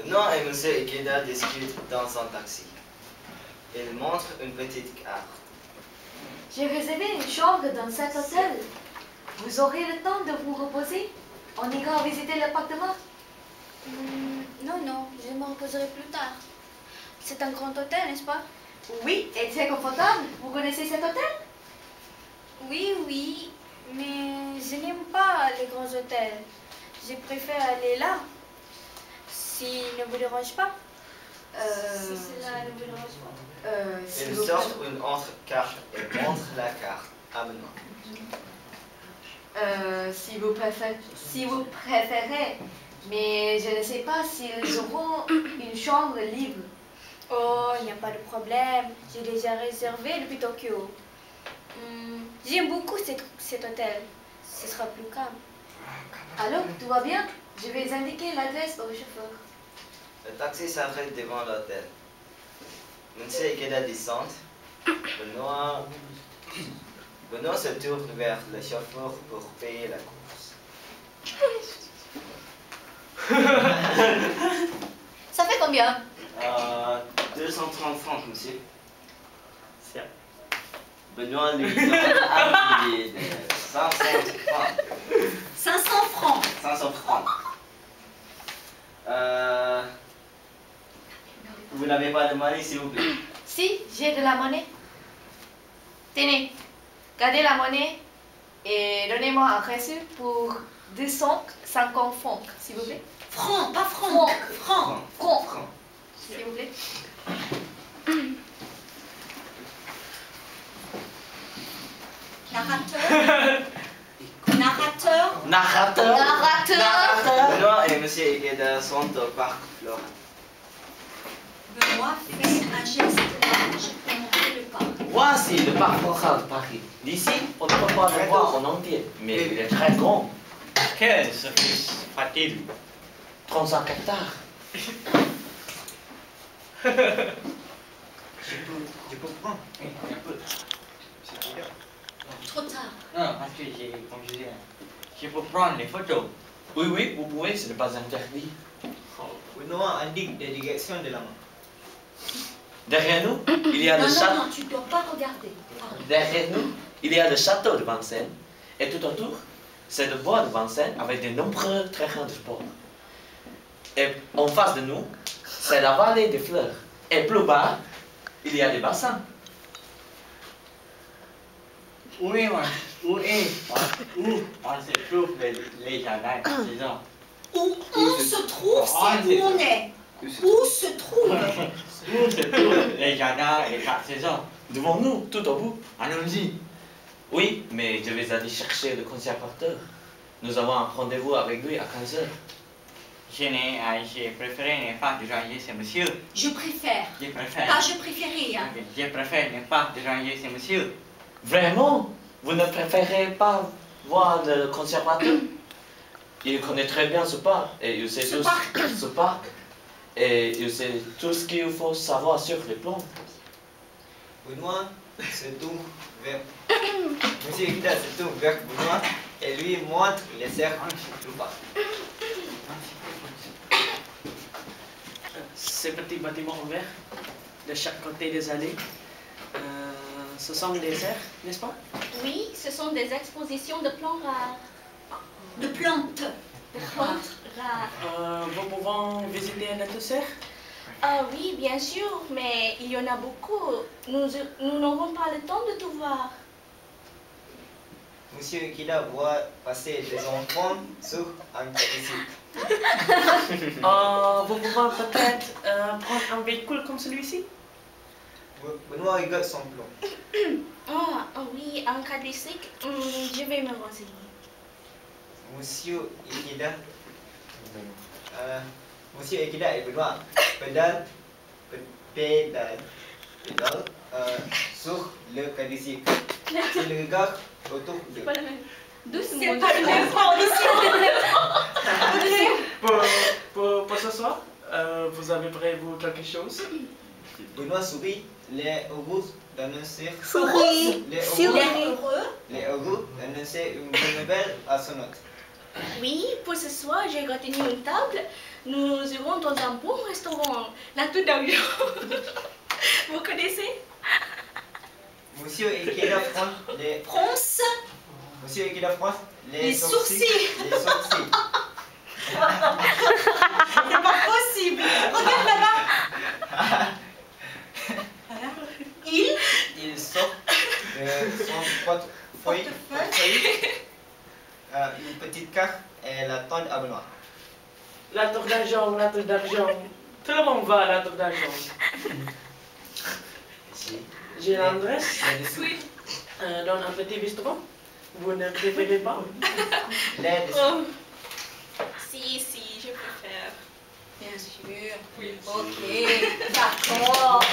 Benoît et M. Ikeda discutent dans un taxi. Ils montrent une petite carte. J'ai réservé une chambre dans cet hôtel. Vous aurez le temps de vous reposer. On ira visiter l'appartement. Non, non, je me reposerai plus tard. C'est un grand hôtel, n'est-ce pas? Oui, et très confortable. Vous connaissez cet hôtel? Oui, oui, mais je n'aime pas les grands hôtels. Je préfère aller là, si ne vous dérange pas. Si cela ne vous dérange pas. Ils sortent une autre carte et montrent la carte à Benoît. Si vous préférez, mais je ne sais pas s'ils auront une chambre libre. Oh, il n'y a pas de problème. J'ai déjà réservé depuis Tokyo. J'aime beaucoup cet hôtel. Ce sera plus calme. Alors, tout va bien? Je vais indiquer l'adresse au chauffeur. Le taxi s'arrête devant l'hôtel. M. Ikeda descend. Benoît se tourne vers le chauffeur pour payer la course. Ça fait combien? 230 francs, monsieur. Benoît lui donne un billet de 500 francs. 500 francs. 500 francs. Vous n'avez pas de monnaie, s'il vous plaît? Si, j'ai de la monnaie. Tenez, gardez la monnaie et donnez-moi un reçu pour 250 francs, s'il vous plaît. Francs, pas francs. Francs. Francs, s'il vous plaît. Narrateur. Benoît et M. Ikeda sont au parc Florent. Benoît fait un geste large pour montrer le parc. Voici le parc Floral de Paris. D'ici, on ne peut pas le voir en entier, mais il est très grand. Quel service a-t-il? 35 hectares. Je peux prendre un peu. Trop tard. Non, parce que comme je disais, je peux prendre les photos. Oui, oui, vous pouvez, ce n'est pas interdit. Benoît indique des directions de la main. Derrière nous, il y a le château. Non, tu ne dois pas regarder. Pardon. Derrière nous, il y a le château de Vincennes. Et tout autour, c'est le bois de Vincennes avec de nombreux terrains de sport. Et en face de nous, c'est la vallée des fleurs. Et plus bas, il y a des bassins. Où on se trouve les jardins de saison? Où se trouve, c'est où on est. Où se trouve? Où se trouvent les jardins et quatre saisons? Devant nous, tout au bout. Allons-y. Oui, mais je vais aller chercher le conservateur. Nous avons un rendez-vous avec lui à 15 heures. J'ai préféré ne pas déranger ce monsieur. Je préfère. Je préfère. Pas je préférais. Hein. Ok, je préfère ne pas déranger ce monsieur. Vraiment? Vous ne préférez pas voir le conservateur? Il connaît très bien ce parc et il sait Ce tout parc. ce parc et il sait tout ce qu'il faut savoir sur les plantes. Benoît se tourne vers... M. Ikeda se tourne vers Benoît et lui montre les cercles du parc. Ces petits bâtiments ouverts de chaque côté des allées, ce sont des aires, n'est-ce pas? Oui, ce sont des expositions de plantes rares. De plantes. De plantes rares. Nous pouvons visiter un de ces aires? Ah oui, bien sûr, mais il y en a beaucoup. Nous n'aurons pas le temps de tout voir. M. Ikeda voit passer des enfants sur un tricycle. Vous pouvez peut-être prendre un véhicule comme celui-ci? Benoît regarde son plan. Ah oui, en cas d'essai, je vais me renseigner. Monsieur Ikeda et Benoît pédalent sur le quadricycle. Ils regardent autour d'eux. C'est pas la même. C'est pas le même temps. Pour ce soir, vous avez prévu quelque chose? Benoît sourit, les heureux d'annoncer une bonne nouvelle à son hôte. Oui, pour ce soir, j'ai retenu une table. Nous irons restaurant dans un bon restaurant. La Tour d'Argent. Vous connaissez? Monsieur et qui la France, les... France, Monsieur et qui la France, les sourcils. Les sourcils. C'est pas possible. Regarde là-bas. Il sort de son portefeuille une petite carte et la tente à Benoît. La tour d'argent, la tour d'argent. Tout le monde va à la tour d'argent. J'ai l'adresse Oui. dans un petit bistrot. Vous ne préférez pas? Les Si, je préfère. Bien sûr. Oui. Ok, d'accord.